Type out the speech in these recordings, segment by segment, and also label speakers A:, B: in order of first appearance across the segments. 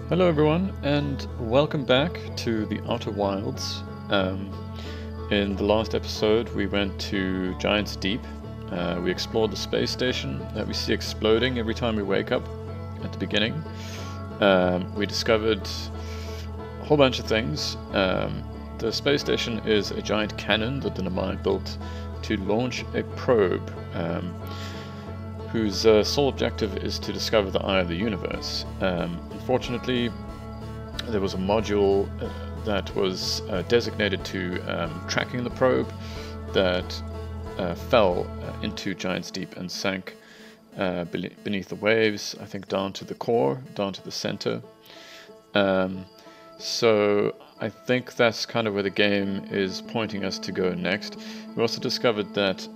A: Hello everyone, and welcome back to the Outer Wilds. In the last episode we went to Giant's Deep. We explored the space station that we see exploding every time we wake up at the beginning. We discovered a whole bunch of things. The space station is a giant cannon that the Nomai built to launch a probe whose sole objective is to discover the eye of the universe. Unfortunately, there was a module that was designated to tracking the probe that fell into Giant's Deep and sank beneath the waves, I think down to the core, down to the center. So I think that's kind of where the game is pointing us to go next. We also discovered that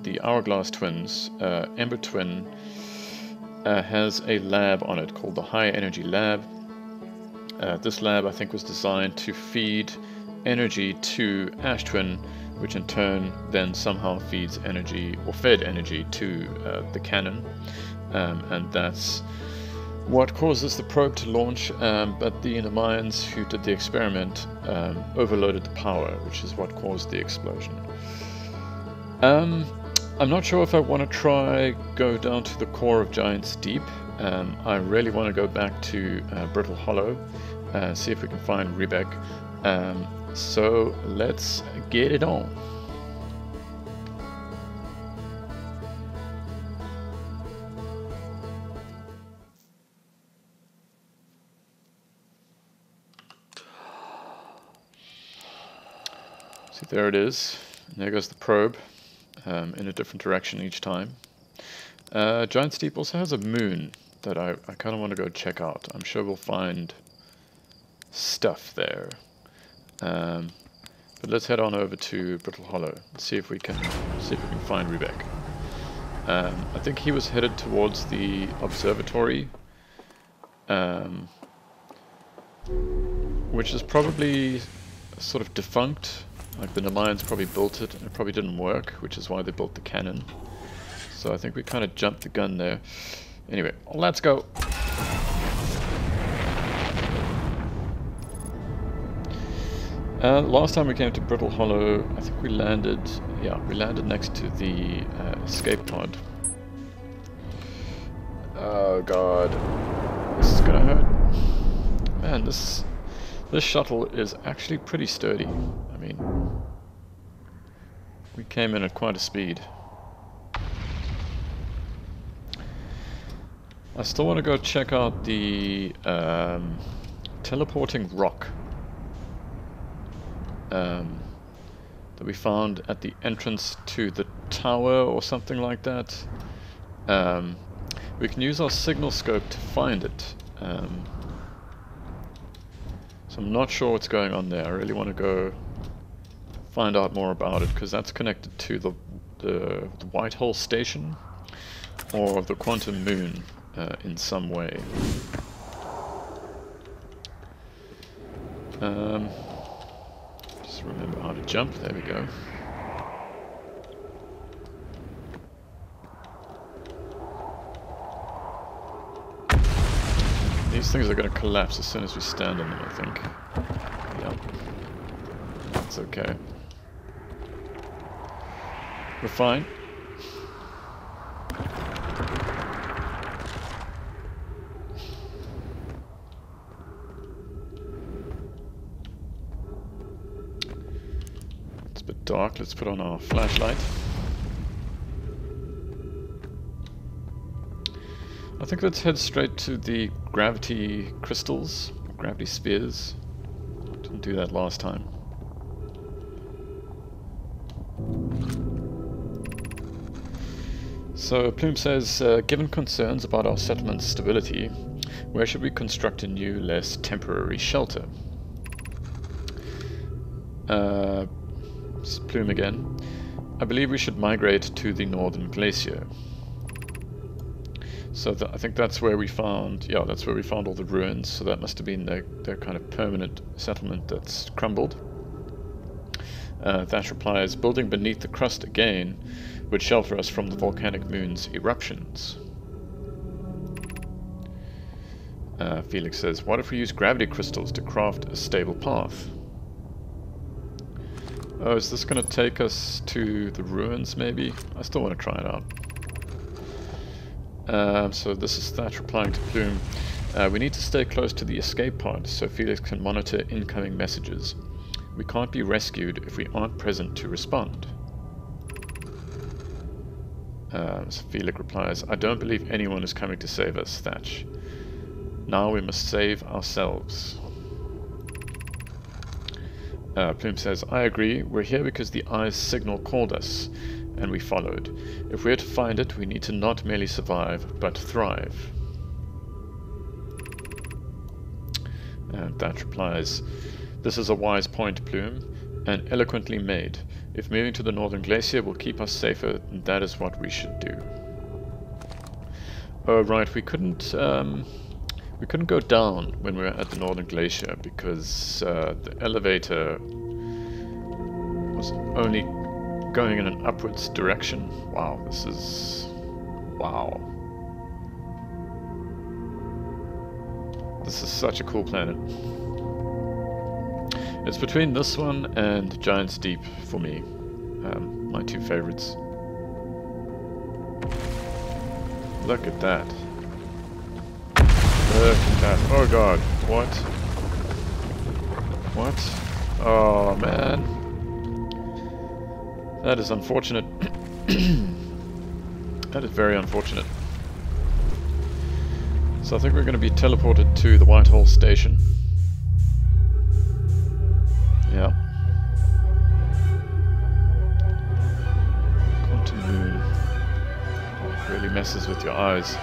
A: the Hourglass Twins, Ember Twin, has a lab on it called the High Energy Lab. This lab, I think, was designed to feed energy to Ash Twin, which in turn then somehow feeds energy, or fed energy, to the cannon. And that's what causes the probe to launch, but the Nomaians who did the experiment overloaded the power, which is what caused the explosion. I'm not sure if I want to go down to the core of Giant's Deep. I really want to go back to Brittle Hollow, see if we can find Riebeck. So let's get it on. See, there it is. And there goes the probe. In a different direction each time. Giant's Deep also has a moon that I kind of want to go check out. I'm sure we'll find stuff there. But let's head on over to Brittle Hollow and see if we can find Riebeck. I think he was headed towards the observatory, which is probably sort of defunct. Like the Nomaians probably built it and it probably didn't work, which is why they built the cannon. So I think we kind of jumped the gun there. Anyway, let's go. Last time we came to Brittle Hollow, I think we landed next to the escape pod. Oh god, this is gonna hurt. Man, this shuttle is actually pretty sturdy. I mean, we came in at quite a speed. I still want to go check out the teleporting rock that we found at the entrance to the tower or something like that. We can use our signal scope to find it. So I'm not sure what's going on there. I really want to go find out more about it, because that's connected to the White Hole Station or the Quantum Moon in some way. Just remember how to jump. There we go. These things are going to collapse as soon as we stand on them, I think. Yep. That's okay. We're fine. It's a bit dark. Let's put on our flashlight. I think let's head straight to the gravity crystals, gravity spheres. Didn't do that last time. So Plume says, given concerns about our settlement's stability, where should we construct a new, less temporary shelter? This is Plume again. I believe we should migrate to the northern glacier. So I think that's where we found, that's where we found all the ruins. So that must have been their kind of permanent settlement that's crumbled. Thatch replies, building beneath the crust again would shelter us from the volcanic moon's eruptions. Felix says, what if we use gravity crystals to craft a stable path? Oh, is this going to take us to the ruins, maybe? I still want to try it out. So this is Thatch replying to Plume. We need to stay close to the escape pod so Felix can monitor incoming messages. We can't be rescued if we aren't present to respond. So Felix replies, I don't believe anyone is coming to save us, Thatch. Now we must save ourselves. Plume says, I agree. We're here because the Eye's signal called us, and we followed. If we're to find it, we need to not merely survive, but thrive. And Thatch replies, this is a wise point, Plume, and eloquently made. If moving to the northern glacier will keep us safer, then that is what we should do. Oh, right, we couldn't go down when we were at the northern glacier because the elevator was only going in an upwards direction. Wow, this is... wow. This is such a cool planet. It's between this one and Giant's Deep for me. My two favorites. Look at that. Look at that. Oh god. What? What? Oh man. That is unfortunate. That is very unfortunate. So I think we're going to be teleported to the Whitehall station. Yeah. Quantum moon. Really messes with your eyes.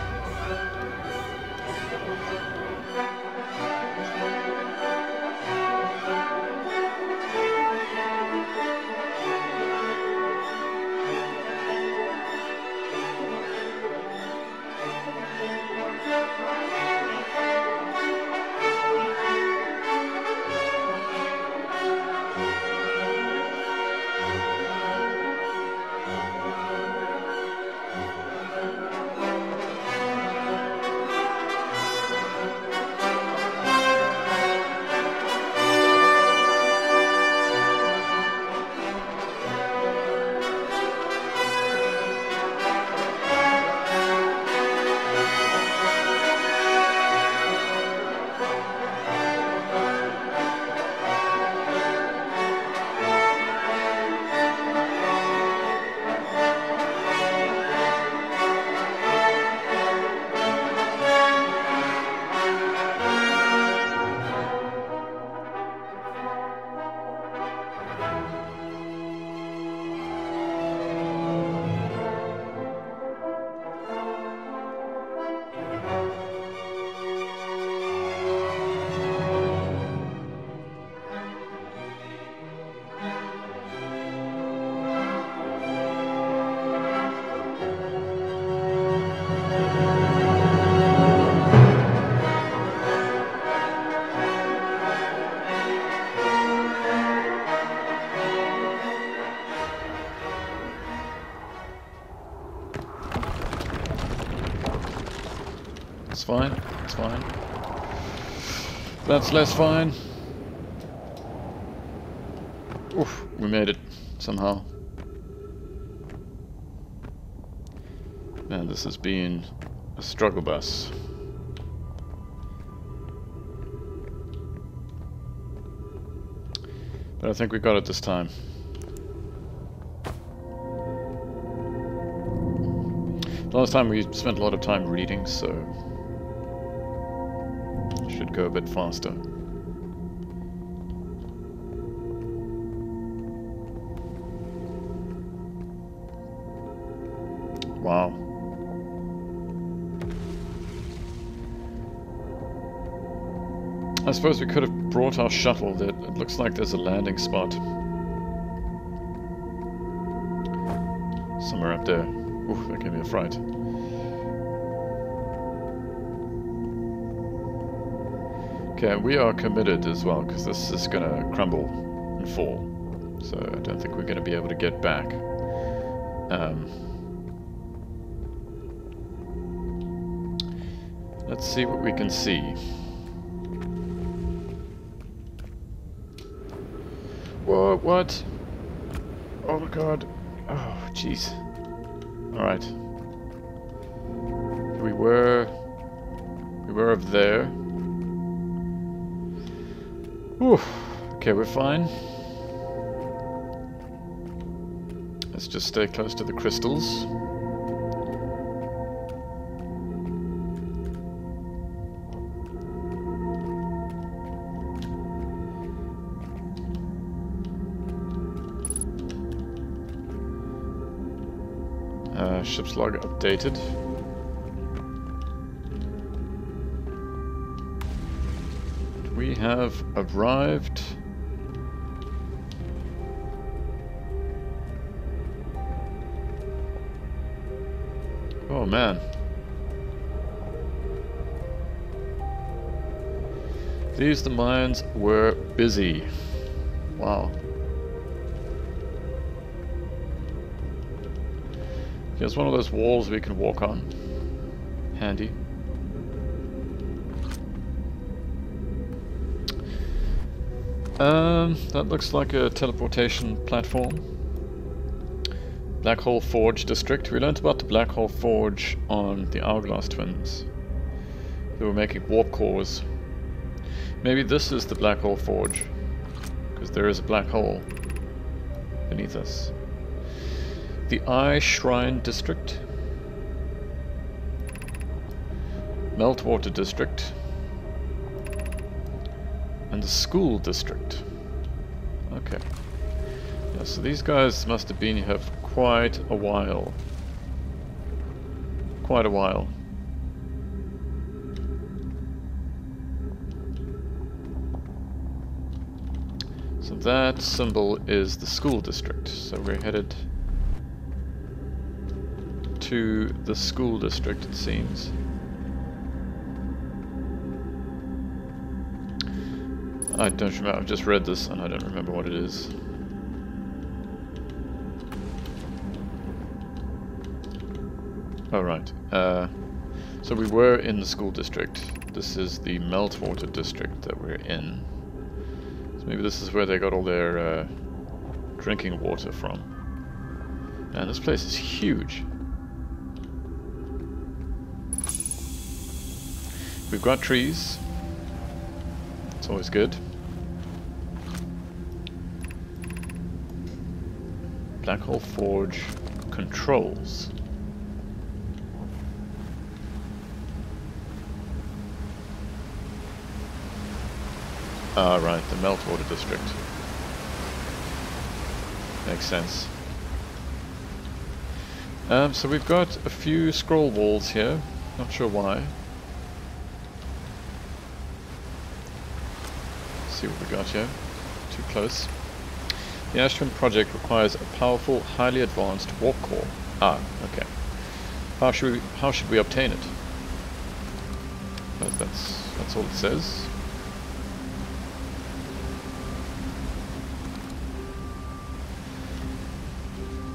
A: It's fine, it's fine. That's less fine. Oof, we made it, somehow. Man, this has been a struggle bus. But I think we got it this time. Last time we spent a lot of time reading, so it should go a bit faster. Wow. I suppose we could have brought our shuttle. That it looks like there's a landing spot somewhere up there. Ooh, that gave me a fright. Okay, we are committed as well, because this is going to crumble and fall. So I don't think we're going to be able to get back. Let's see what we can see. Whoa, what? Oh my god. Oh, jeez. Alright. We were over there. Whew. Okay, we're fine. Let's just stay close to the crystals. Ship's log updated. We have arrived. Oh man. The mines were busy. Wow. Here's one of those walls we can walk on. Handy. That looks like a teleportation platform. Black Hole Forge District. We learned about the Black Hole Forge on the Hourglass Twins. They were making warp cores. Maybe this is the Black Hole Forge, because there is a black hole beneath us. The Eye Shrine District. Meltwater District. And the School District. Okay. Yeah, so these guys must have been here for quite a while. Quite a while. So that symbol is the School District. So we're headed to the School District, it seems. I don't remember, I've just read this and I don't remember what it is. Oh right, so we were in the School District. This is the Meltwater District that we're in. So maybe this is where they got all their drinking water from. Man, this place is huge. We've got trees. It's always good. Black Hole Forge controls. Ah, right, the Meltwater District. Makes sense. So we've got a few scroll walls here. Not sure why. See what we got here. Too close. The Ashton project requires a powerful, highly advanced warp core. Ah, okay. How should we obtain it? That's all it says.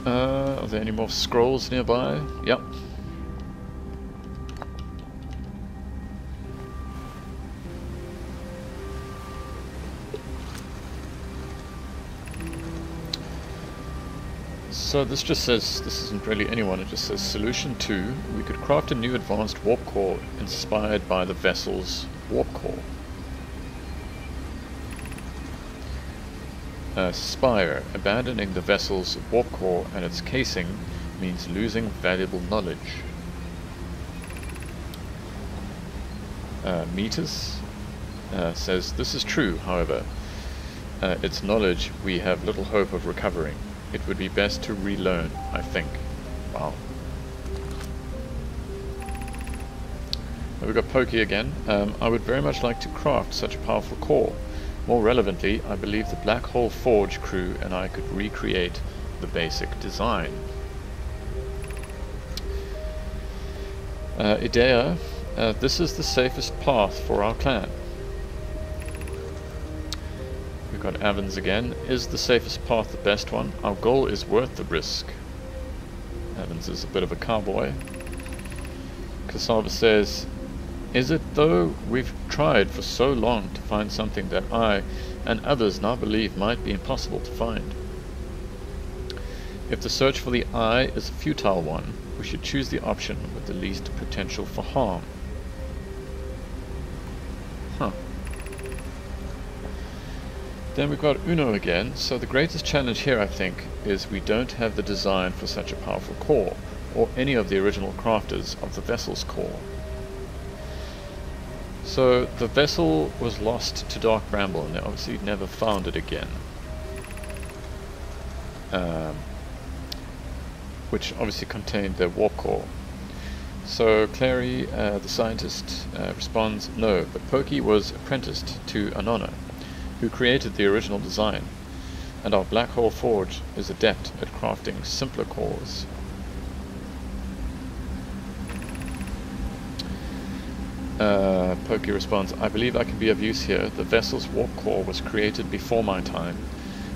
A: Are there any more scrolls nearby? Yep. So this just says, this isn't really anyone, it just says Solution 2, we could craft a new advanced warp core inspired by the vessel's warp core. Spire, abandoning the vessel's warp core and its casing means losing valuable knowledge. Metis says, this is true, however. Its knowledge we have little hope of recovering. It would be best to relearn, I think. Wow. We've got Pokey again. I would very much like to craft such a powerful core. More relevantly, I believe the Black Hole Forge crew and I could recreate the basic design. Idea, this is the safest path for our clan. We've got Evans again. Is the safest path the best one? Our goal is worth the risk. Evans is a bit of a cowboy. Cassava says, Is it though? We've tried for so long to find something that I and others now believe might be impossible to find. If the search for the eye is a futile one, we should choose the option with the least potential for harm. Huh. Then we've got Uno again. So the greatest challenge here, I think, is we don't have the design for such a powerful core, or any of the original crafters of the vessel's core. So the vessel was lost to Dark Bramble, and they obviously never found it again. Which obviously contained their warp core. So Clary, the scientist, responds, no, but Pokey was apprenticed to Anona, who created the original design, and our Black Hole Forge is adept at crafting simpler cores. Pokey responds, I believe I can be of use here. The vessel's warp core was created before my time,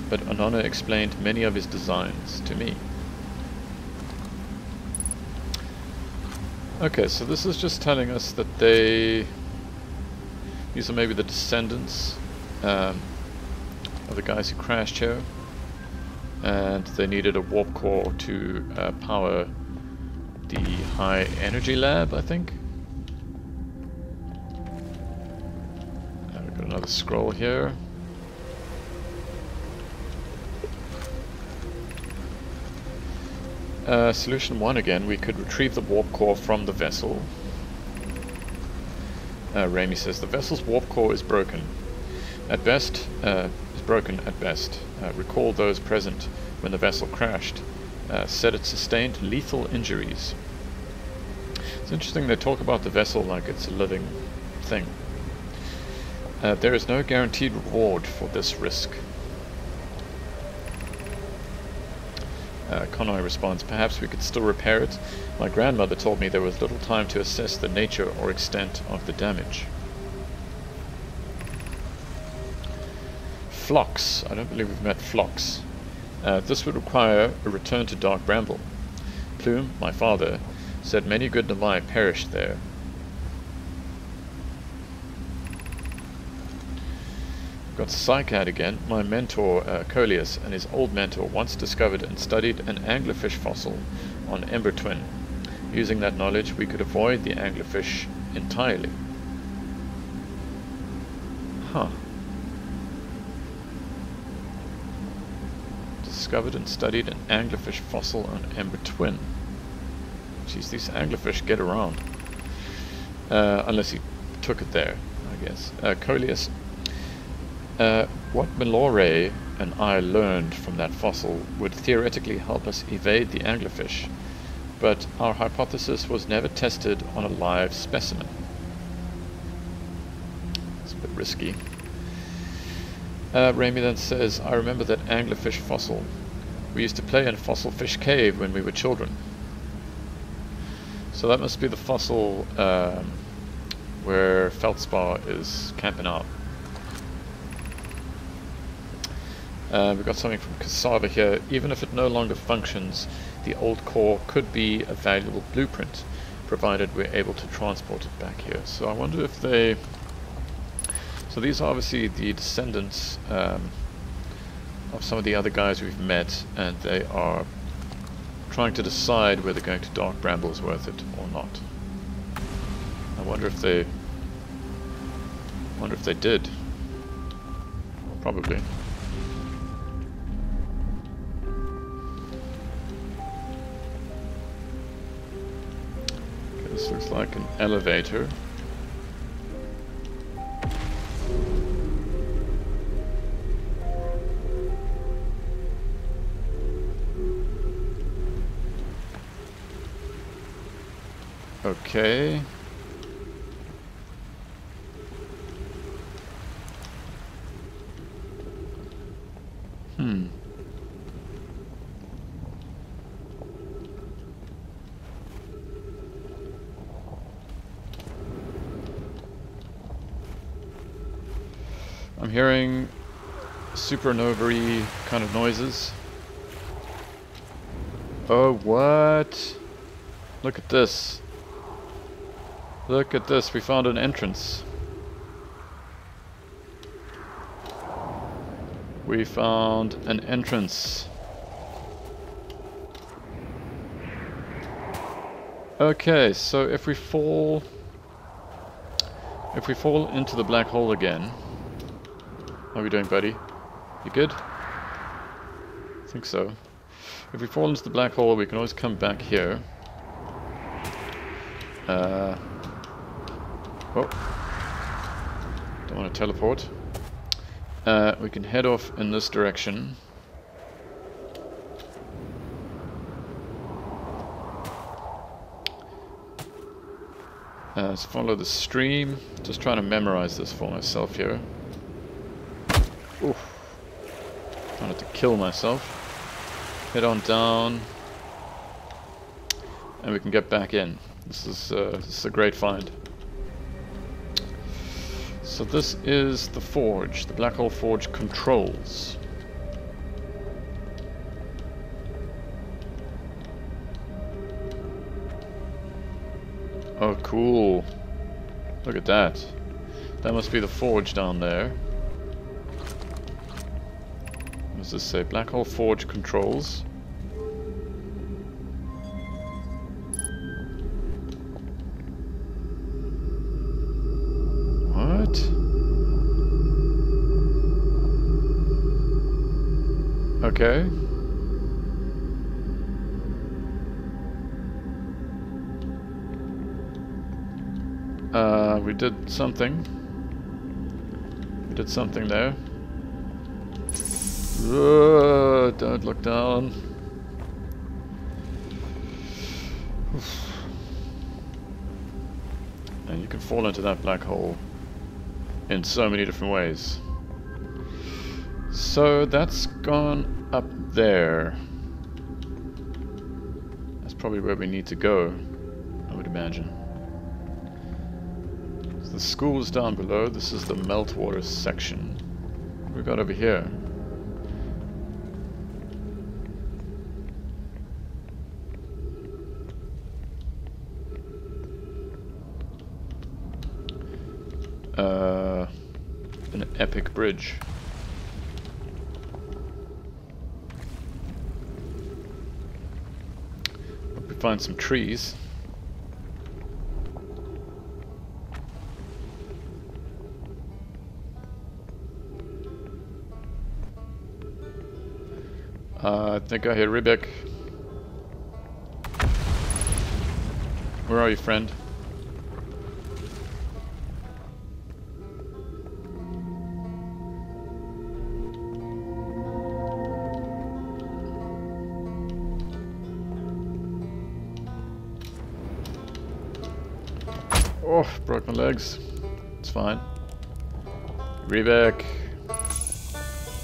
A: but Anona explained many of his designs to me. Okay, so this is just telling us that these are maybe the descendants of the guys who crashed here, and they needed a warp core to power the high energy lab, I think. We've got another scroll here. Solution 1 again, we could retrieve the warp core from the vessel. Raimi says the vessel's warp core is broken. At best, recall those present when the vessel crashed. Said it sustained lethal injuries. It's interesting they talk about the vessel like it's a living thing. There is no guaranteed reward for this risk. Connoy responds, perhaps we could still repair it. My grandmother told me there was little time to assess the nature or extent of the damage. Phlox. I don't believe we've met Phlox. This would require a return to Dark Bramble. Plume, my father, said many good Namai perished there. Got Psycad again. My mentor, Coleus, and his old mentor once discovered and studied an anglerfish fossil on Ember Twin. Using that knowledge, we could avoid the anglerfish entirely. Huh. Discovered and studied an anglerfish fossil on Ember Twin. Jeez, these anglerfish get around. Unless he took it there, I guess. Coleus. What Milore and I learned from that fossil would theoretically help us evade the anglerfish, but our hypothesis was never tested on a live specimen. It's a bit risky. Raimi then says, I remember that anglerfish fossil. We used to play in a fossil fish cave when we were children. So that must be the fossil where Feldspar is camping out. We've got something from Cassava here. Even if it no longer functions, the old core could be a valuable blueprint, provided we're able to transport it back here. So I wonder if they... So these are obviously the descendants of some of the other guys we've met, and they are trying to decide whether going to Dark Bramble is worth it or not. I wonder if they... did. Probably. This looks like an elevator. Okay. I'm hearing supernova-y kind of noises. Oh, what? Look at this. Look at this, we found an entrance. We found an entrance. Okay, so if we fall into the black hole again. How are we doing, buddy? You good? I think so. If we fall into the black hole, we can always come back here. Oh. Don't want to teleport. We can head off in this direction. Let's follow the stream. Just trying to memorize this for myself here. Oof. Trying not to kill myself. Head on down. And we can get back in. This is a great find. So this is the forge, the black hole forge controls. Oh, cool. Look at that. That must be the forge down there. What does this say? Black hole forge controls. Okay. We did something. We did something there. Don't look down. Oof. And you can fall into that black hole in so many different ways. So that's gone up there. That's probably where we need to go, I would imagine. So the school is down below. This is the meltwater section. What have we got over here? An epic bridge. Hope we find some trees. I think I hear Riebeck. Where are you, friend? Oh, broke my legs. It's fine. Riebeck.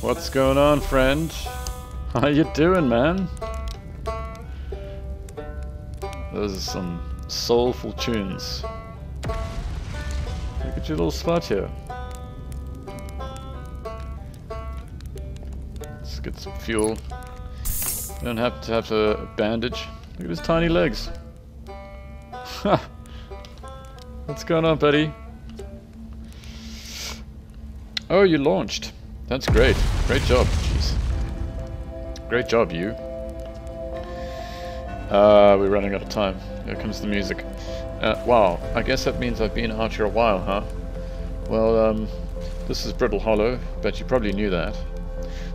A: What's going on, friend? How you doing, man? Those are some soulful tunes. Look at your little spot here. Let's get some fuel. You don't have to have a bandage. Look at his tiny legs. Ha! What's going on, buddy? Oh, you launched. That's great. Great job. Jeez. Great job, you. We're running out of time. Here comes the music. Wow, I guess that means I've been out here a while, huh? Well, this is Brittle Hollow, but you probably knew that.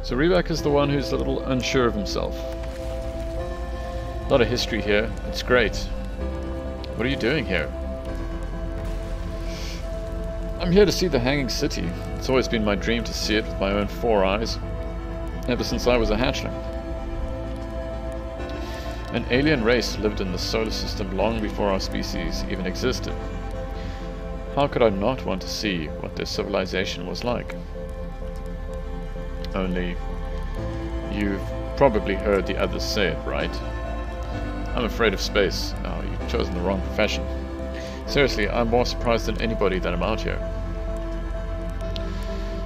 A: So Riebeck is the one who's a little unsure of himself. A lot of history here. It's great. What are you doing here? I'm here to see the Hanging City. It's always been my dream to see it with my own 4 eyes, ever since I was a hatchling. An alien race lived in the solar system long before our species even existed. How could I not want to see what their civilization was like? Only, you've probably heard the others say it, right? I'm afraid of space. Oh, you've chosen the wrong profession. Seriously, I'm more surprised than anybody that I'm out here.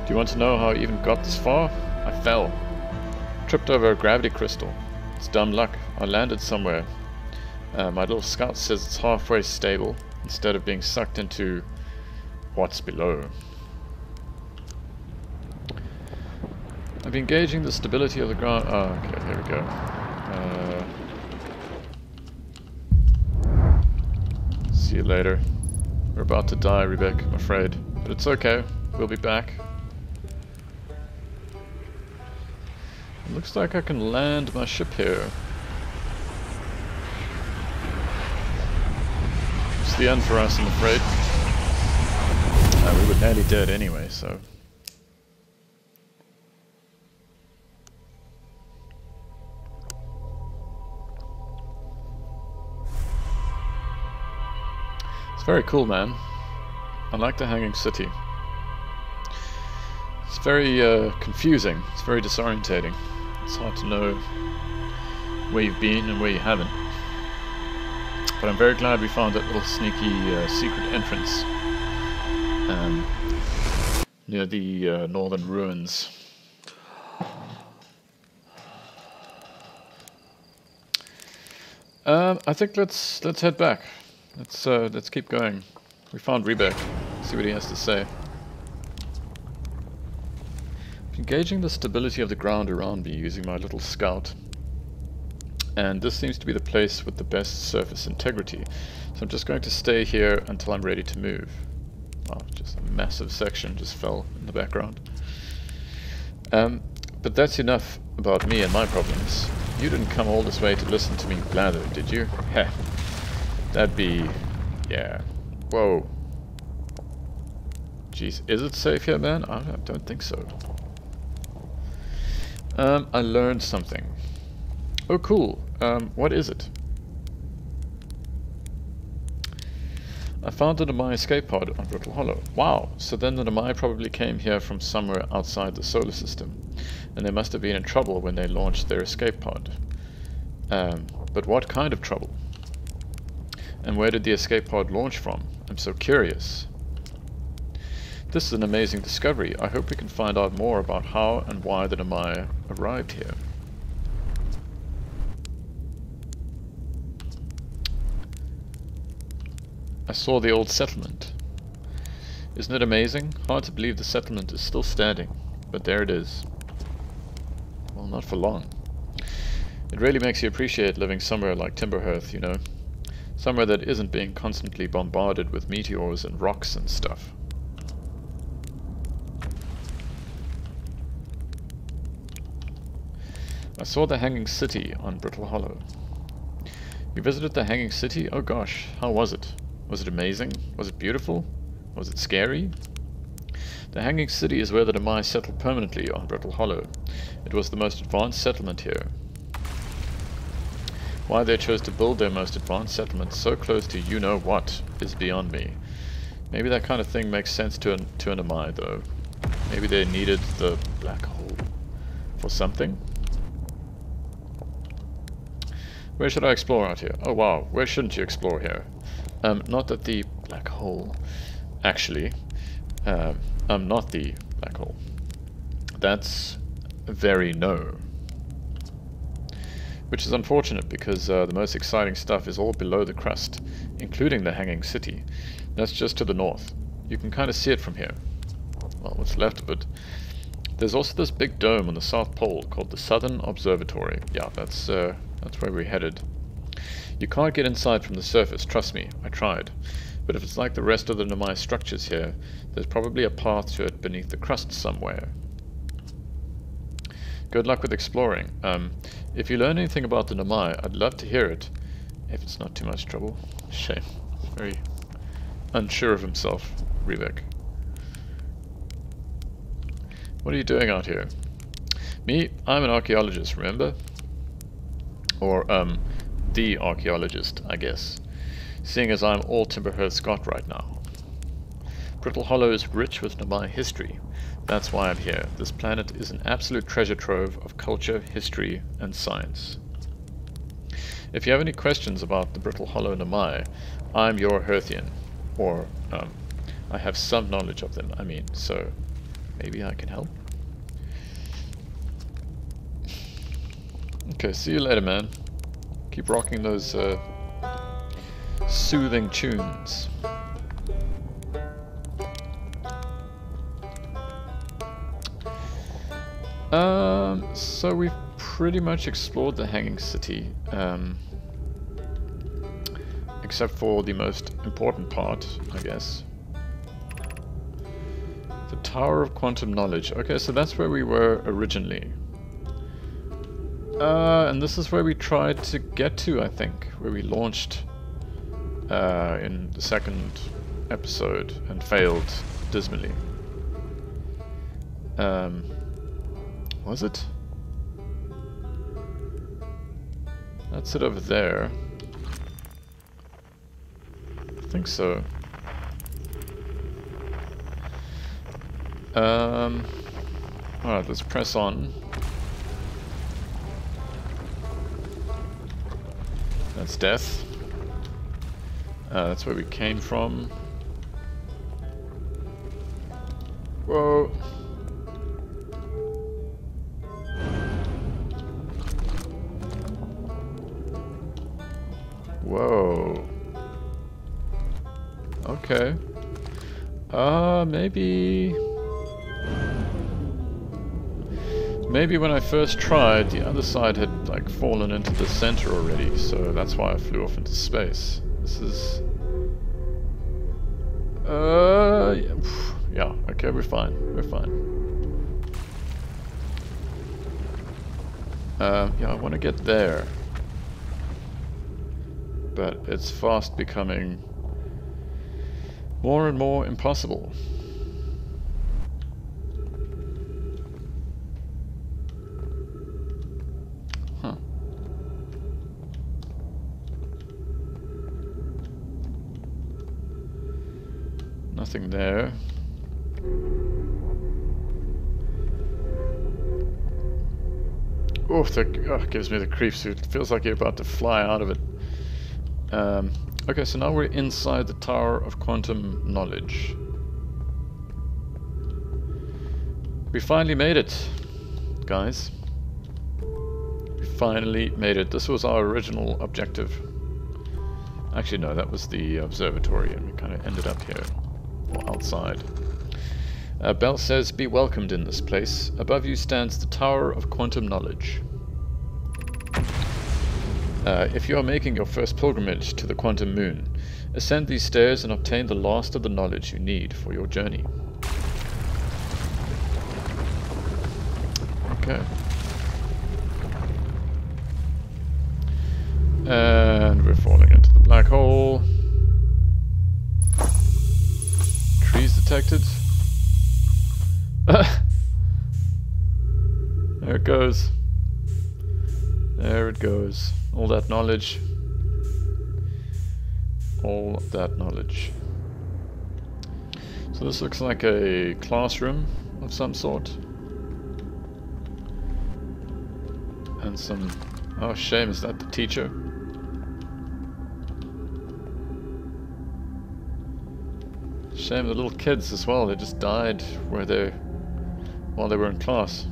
A: Do you want to know how I even got this far? I fell. Tripped over a gravity crystal. It's dumb luck. I landed somewhere. My little scout says it's halfway stable. instead of being sucked into what's below. I'm engaging the stability of the ground. Oh, okay, here we go. See you later. We're about to die, Riebeck, I'm afraid. But it's okay, we'll be back. It looks like I can land my ship here. It's the end for us, I'm afraid. We were nearly dead anyway, so... It's very cool, man. I like the Hanging City. It's very confusing. It's very disorientating. It's hard to know where you've been and where you haven't. But I'm very glad we found that little sneaky secret entrance near the northern ruins. I think let's head back. Let's keep going. We found Riebeck. See what he has to say. Engaging the stability of the ground around me using my little scout. And this seems to be the place with the best surface integrity. So I'm just going to stay here until I'm ready to move. Wow, just a massive section just fell in the background. But that's enough about me and my problems. You didn't come all this way to listen to me blather, did you? Heh. That'd be... yeah. Whoa. Jeez, is it safe here, man? I don't think so. I learned something. Oh, cool. What is it? I found the Nomai escape pod on Brittle Hollow. Wow, so then the Nomai probably came here from somewhere outside the solar system. And they must have been in trouble when they launched their escape pod. But what kind of trouble? And where did the escape pod launch from? I'm so curious. This is an amazing discovery. I hope we can find out more about how and why the Nomai arrived here. I saw the old settlement. Isn't it amazing? Hard to believe the settlement is still standing, but there it is. Well, not for long. It really makes you appreciate living somewhere like Timberhearth, you know. Somewhere that isn't being constantly bombarded with meteors and rocks and stuff. I saw the Hanging City on Brittle Hollow. You visited the Hanging City? Oh gosh, how was it? Was it amazing? Was it beautiful? Was it scary? The Hanging City is where the Nomai settled permanently on Brittle Hollow. It was the most advanced settlement here. Why they chose to build their most advanced settlement so close to you-know-what is beyond me. Maybe that kind of thing makes sense to an Nomai, though. Maybe they needed the black hole for something? Where should I explore out here? Oh wow, where shouldn't you explore here? Not that the black hole... Actually, I'm not the black hole. That's very no. Which is unfortunate because the most exciting stuff is all below the crust, including the Hanging City. That's just to the north. You can kind of see it from here. Well, what's left of it. There's also this big dome on the South Pole called the Southern Observatory. Yeah, that's where we're headed. You can't get inside from the surface, trust me, I tried. But if it's like the rest of the Nomai structures here, there's probably a path to it beneath the crust somewhere. Good luck with exploring. If you learn anything about the Nomai, I'd love to hear it. If it's not too much trouble. Shame. Very unsure of himself, Riebeck. What are you doing out here? Me? I'm an archaeologist, remember? Or, the archaeologist, I guess. Seeing as I'm all Timberhearth's got right now. Brittle Hollow is rich with Nomai history. That's why I'm here. This planet is an absolute treasure trove of culture, history, and science. If you have any questions about the Brittle Hollow Nomai, I'm your Hearthian. Or, I have some knowledge of them, I mean, so maybe I can help. Okay, see you later, man. Keep rocking those soothing tunes. So we've pretty much explored the Hanging City, except for the most important part, I guess. The Tower of Quantum Knowledge. Okay, so that's where we were originally. And this is where we tried to get to, I think, where we launched in the second episode and failed dismally. Was it? That's it over there. I think so. Alright, let's press on. That's death. That's where we came from. Whoa. Whoa. Okay. Maybe when I first tried, the other side had like fallen into the center already, so that's why I flew off into space. This is... yeah, okay, we're fine. We're fine. Yeah, I want to get there. But it's fast becoming more and more impossible. Huh. Nothing there. Oof, that gives me the creeps. It feels like you're about to fly out of it. Okay, so now we're inside the Tower of Quantum Knowledge. We finally made it, guys. We finally made it. This was our original objective. Actually, no, that was the observatory, and we kind of ended up here, or outside. Bell says, "Be welcomed in this place. Above you stands the Tower of Quantum Knowledge. If you are making your first pilgrimage to the Quantum Moon, ascend these stairs and obtain the last of the knowledge you need for your journey." Okay. And we're falling into the black hole. Trees detected. There it goes. There it goes. All that knowledge. All that knowledge. So this looks like a classroom of some sort. And some... oh, shame, is that the teacher? Shame, the little kids as well, they just died while they were in class.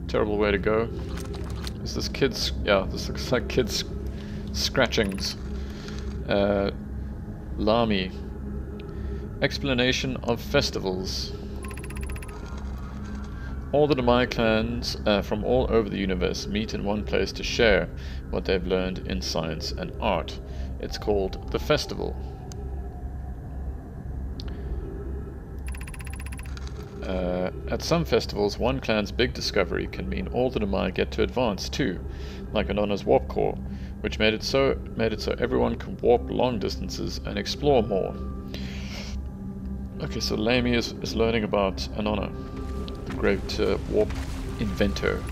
A: Terrible way to go. Is this kids? Yeah, this looks like kids' scratchings. Lami. Explanation of festivals. All the Demai clans from all over the universe meet in one place to share what they've learned in science and art. It's called the festival. At some festivals, one clan's big discovery can mean all the Demai get to advance too, like Anona's warp core, which made it so everyone can warp long distances and explore more. Okay, so Lami is learning about Anona, the great warp inventor.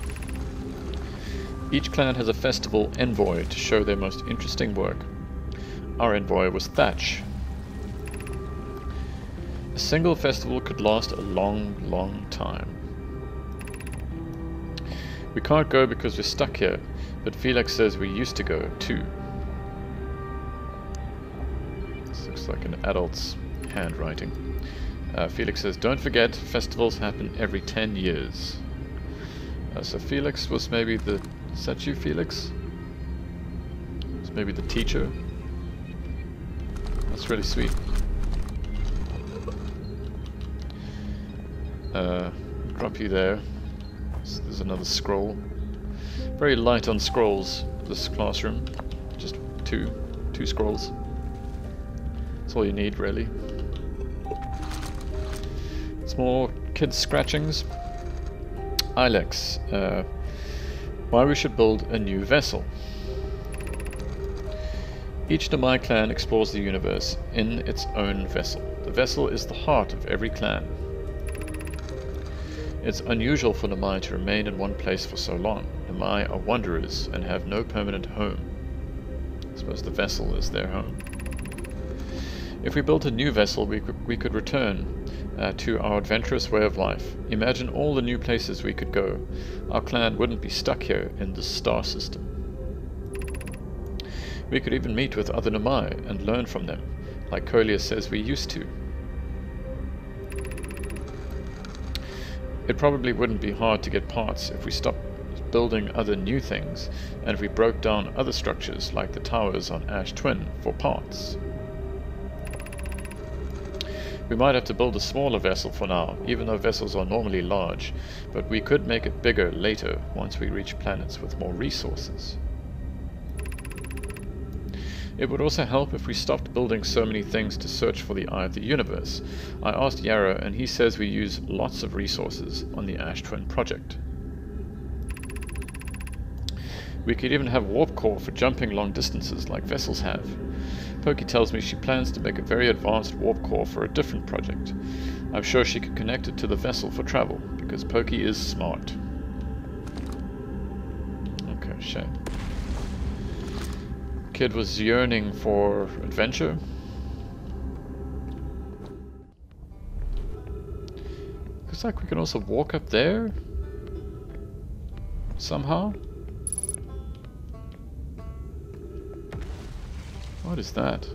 A: Each clan has a festival envoy to show their most interesting work. Our envoy was Thatch. A single festival could last a long, long time. We can't go because we're stuck here, but Felix says we used to go too. This looks like an adult's handwriting. Felix says, don't forget, festivals happen every 10 years. So Felix was maybe the... is that you, Felix? It's maybe the teacher. That's really sweet. Drop you there. So there's another scroll. Very light on scrolls, this classroom. Just two scrolls. That's all you need, really. It's more kids' scratchings. Ilex. Why we should build a new vessel. Each Nomai clan explores the universe in its own vessel. The vessel is the heart of every clan. It's unusual for Nomai to remain in one place for so long. Nomai are wanderers and have no permanent home. I suppose the vessel is their home. If we built a new vessel, we could return to our adventurous way of life. Imagine all the new places we could go. Our clan wouldn't be stuck here in the star system. We could even meet with other Nomai and learn from them, like Colia says we used to. It probably wouldn't be hard to get parts if we stopped building other new things, and if we broke down other structures like the towers on Ash Twin for parts. We might have to build a smaller vessel for now, even though vessels are normally large, but we could make it bigger later once we reach planets with more resources. It would also help if we stopped building so many things to search for the Eye of the Universe. I asked Yarrow and he says we use lots of resources on the Ash Twin project. We could even have warp core for jumping long distances like vessels have. Pokey tells me she plans to make a very advanced warp core for a different project. I'm sure she could connect it to the vessel for travel, because Pokey is smart. Okay, shame. Kid was yearning for adventure. Looks like we can also walk up there somehow. What is that?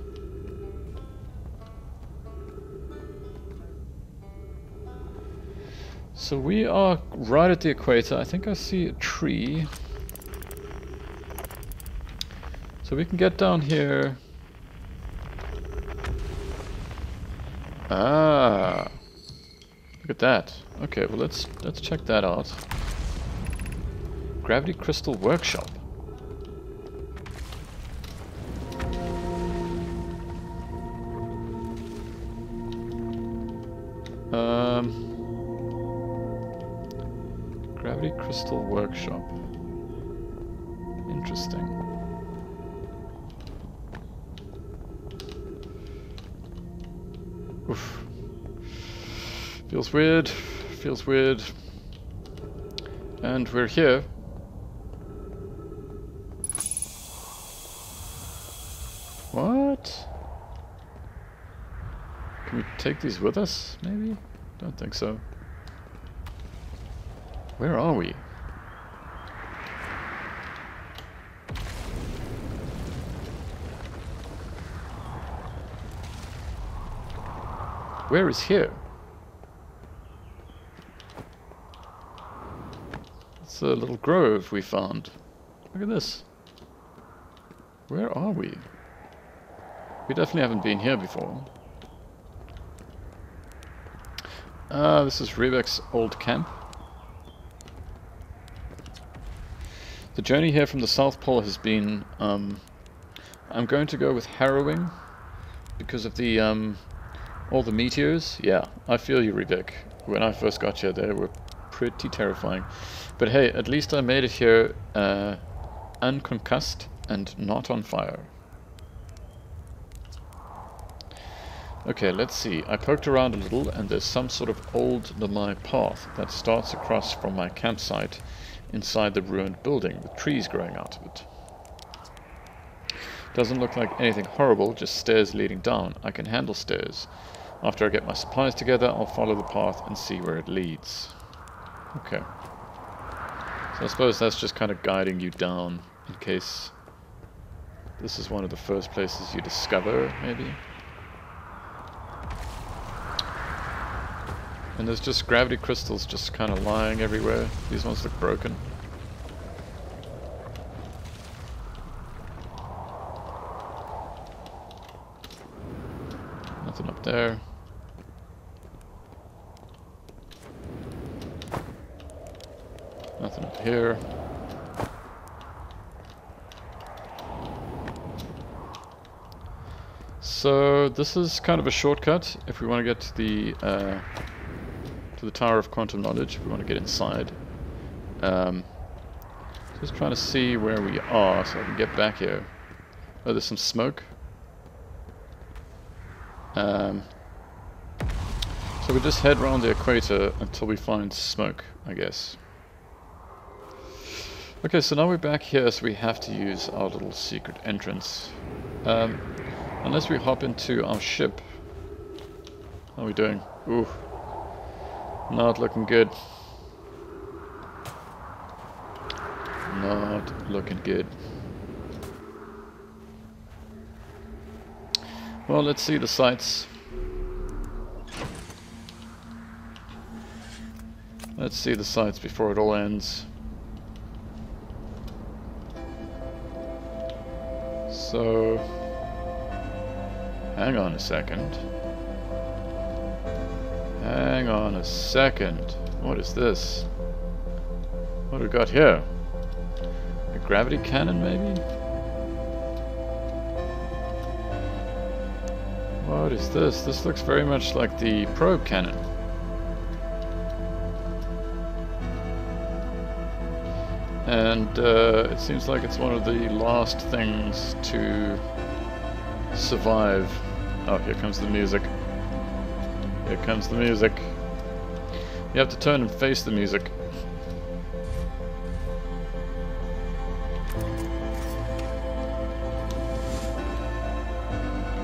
A: So we are right at the equator. I think I see a tree. So we can get down here. Ah, look at that. Okay, well let's check that out. Gravity Crystal Workshop. Gravity Crystal Workshop. Interesting. Oof. Feels weird. Feels weird. And we're here. What? Can we take these with us, maybe? Don't think so. Where are we? Where is here? It's a little grove we found. Look at this. Where are we? We definitely haven't been here before. This is Riebeck's old camp. The journey here from the South Pole has been, I'm going to go with harrowing because of the, all the meteors. Yeah, I feel you, Riebeck. When I first got here, they were pretty terrifying. But hey, at least I made it here, unconcussed and not on fire. Okay, let's see. I poked around a little and there's some sort of old Nomai path that starts across from my campsite inside the ruined building with trees growing out of it. Doesn't look like anything horrible, just stairs leading down. I can handle stairs. After I get my supplies together, I'll follow the path and see where it leads. Okay. So I suppose that's just kind of guiding you down in case this is one of the first places you discover, maybe. And there's just gravity crystals just kind of lying everywhere. These ones look broken. there. Nothing up here. So this is kind of a shortcut if we want to get to the Tower of Quantum Knowledge. If we want to get inside. Just trying to see where we are so I can get back here. Oh, there's some smoke. So we just head around the equator until we find smoke, I guess. Okay, so now we're back here, so we have to use our little secret entrance. Unless we hop into our ship. How are we doing? Ooh. Not looking good. Not looking good. Well, let's see the sights. Let's see the sights before it all ends. So, hang on a second. Hang on a second. What is this? What do we got here? A gravity cannon, maybe? What is this? This looks very much like the probe cannon. And it seems like it's one of the last things to survive. Oh, here comes the music. Here comes the music. You have to turn and face the music.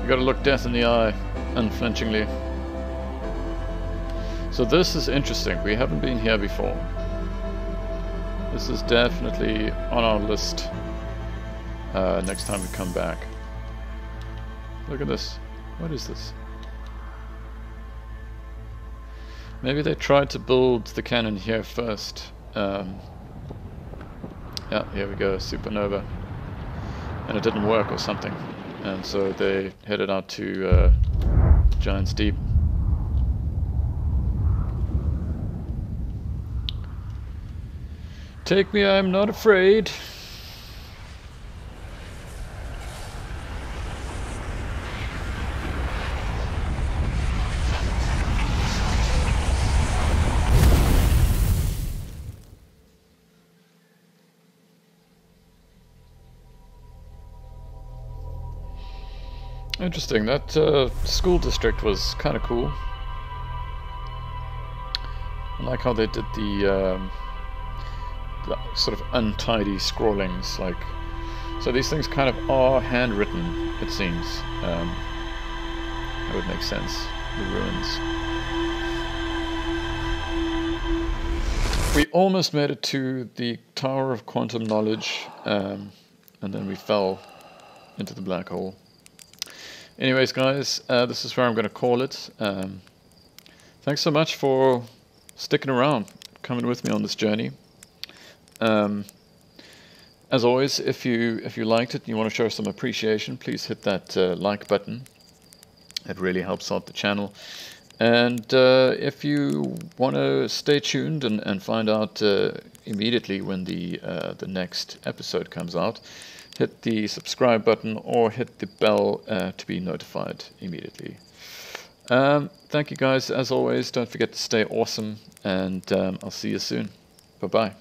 A: You gotta look death in the eye, unflinchingly. So this is interesting. We haven't been here before. This is definitely on our list next time we come back. Look at this. What is this? Maybe they tried to build the cannon here first. Yeah, here we go, supernova. And it didn't work or something. And so they headed out to Giant's Deep. Take me, I'm not afraid. Interesting, that school district was kind of cool. I like how they did the sort of untidy scrawlings, like, so these things kind of are handwritten, it seems. That would make sense, the ruins. We almost made it to the Tower of Quantum Knowledge, and then we fell into the black hole. Anyways, guys, this is where I'm going to call it. Thanks so much for sticking around, coming with me on this journey. As always, if you liked it and you want to show some appreciation, please hit that like button. It really helps out the channel. And if you want to stay tuned and find out immediately when the next episode comes out, hit the subscribe button or hit the bell to be notified immediately. Thank you guys, as always. Don't forget to stay awesome, and I'll see you soon. Bye-bye.